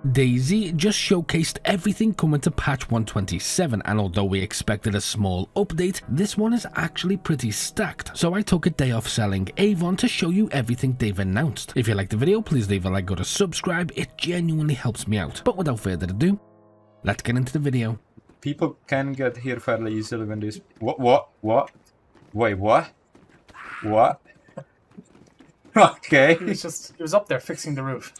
DayZ just showcased everything coming to patch 127, and although we expected a small update, this one is actually pretty stacked. So I took a day off selling Avon to show you everything they've announced. If you liked the video, please leave a like or a subscribe, it genuinely helps me out. But without further ado, let's get into the video. People can get here fairly easily when this. What? Wait, what? What? Okay. He was up there fixing the roof.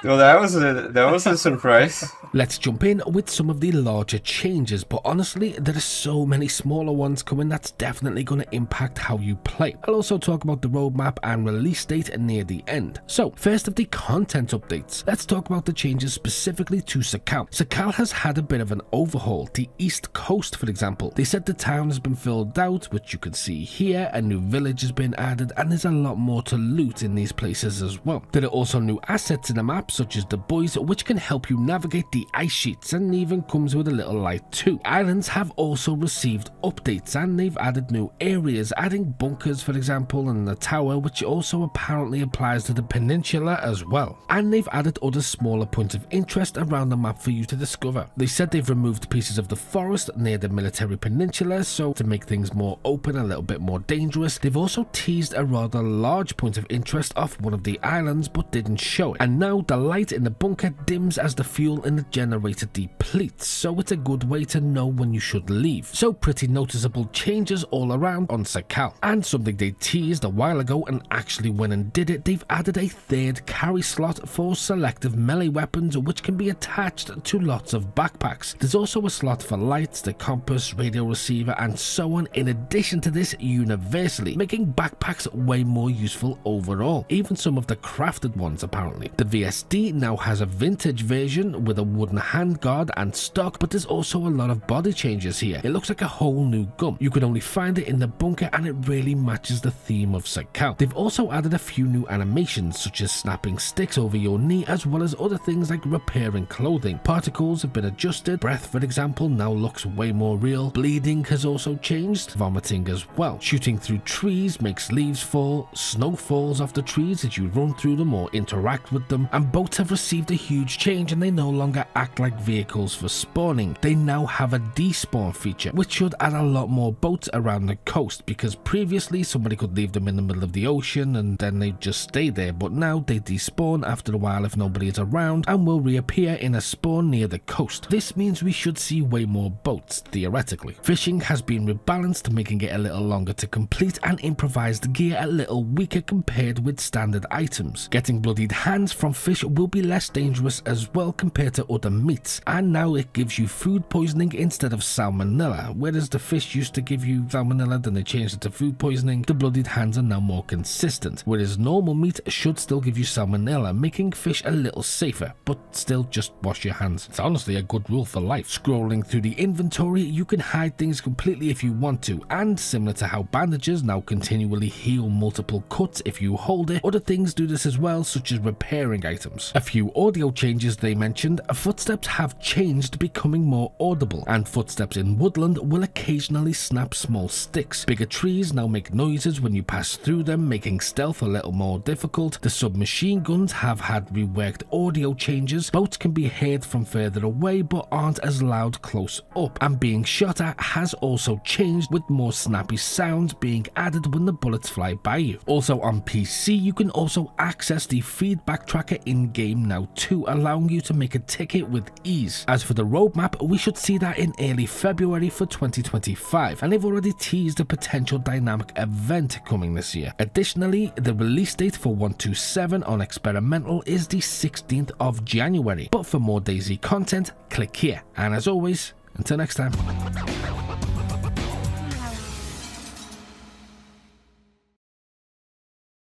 Well, that was a surprise. Let's jump in with some of the larger changes, but honestly, there are so many smaller ones coming that's definitely going to impact how you play. I'll also talk about the roadmap and release date near the end. So, first of the content updates, let's talk about the changes specifically to Sakhal. Sakhal has had a bit of an overhaul. The East Coast, for example, they said the town has been filled out, which you can see here, a new village has been added, and there's a lot more to loot in these places as well. There are also new assets in the map, such as the buoys, which can help you navigate the ice sheets, and even comes with a little light too. Islands have also received updates, and they've added new areas, adding bunkers for example, and the tower, which also apparently applies to the peninsula as well. And they've added other smaller points of interest around the map for you to discover. They said they've removed pieces of the forest near the military peninsula, so to make things more open, a little bit more dangerous. They've also teased a rather large point of interest off one of the islands, but didn't show it. And now the light in the bunker dims as the fuel in the generator depletes, so it's a good way to know when you should leave. So pretty noticeable changes all around on Sakhal. And something they teased a while ago and actually went and did it, they've added a third carry slot for selective melee weapons, which can be attached to lots of backpacks. There's also a slot for lights, the compass, radio receiver, and so on, in addition to this universally, making backpacks way more useful overall, even some of the crafted ones apparently. The VSD now has a vintage version with a wooden handguard and stock, but there's also a lot of body changes here. It looks like a whole new gun. You can only find it in the bunker, and it really matches the theme of Sakhal. They've also added a few new animations, such as snapping sticks over your knee, as well as other things like repairing clothing. Particles have been adjusted. Breath, for example, now looks way more real. Bleeding has also changed. Vomiting as well. Shooting through trees makes leaves fall. Snow falls off the trees as you run through them or interact with them. And boats have received a huge change, and they no longer act like vehicles for spawning. They now have a despawn feature, which should add a lot more boats around the coast, because previously somebody could leave them in the middle of the ocean and then they just stay there, but now they despawn after a while if nobody is around and will reappear in a spawn near the coast. This means we should see way more boats, theoretically. Fishing has been rebalanced, making it a little longer to complete, and improvised gear a little weaker compared with standard items. Getting bloodied hands from fish will be less dangerous as well compared to other meats, and now it gives you food poisoning instead of salmonella. Whereas the fish used to give you salmonella, then they changed it to food poisoning, the bloodied hands are now more consistent, whereas normal meat should still give you salmonella, making fish a little safer, but still just wash your hands. It's honestly a good rule for life. Scrolling through the inventory, you can hide things completely if you want to, and similar to how bandages now continually heal multiple cuts if you hold it, other things do this as well, such as repairing items. A few audio changes they mentioned. Footsteps have changed, becoming more audible, and footsteps in woodland will occasionally snap small sticks. Bigger trees now make noises when you pass through them, making stealth a little more difficult. The submachine guns have had reworked audio changes. Boats can be heard from further away but aren't as loud close up, and being shot at has also changed, with more snappy sounds being added when the bullets fly by you. Also on PC, you can also access the feedback tracker in-game now too, allowing you to make a ticket with ease. As for the roadmap, we should see that in early February for 2025, and they've already teased a potential dynamic event coming this year. Additionally, the release date for 127 on experimental is the 16th of January. But for more DayZ content, click here. And as always, until next time.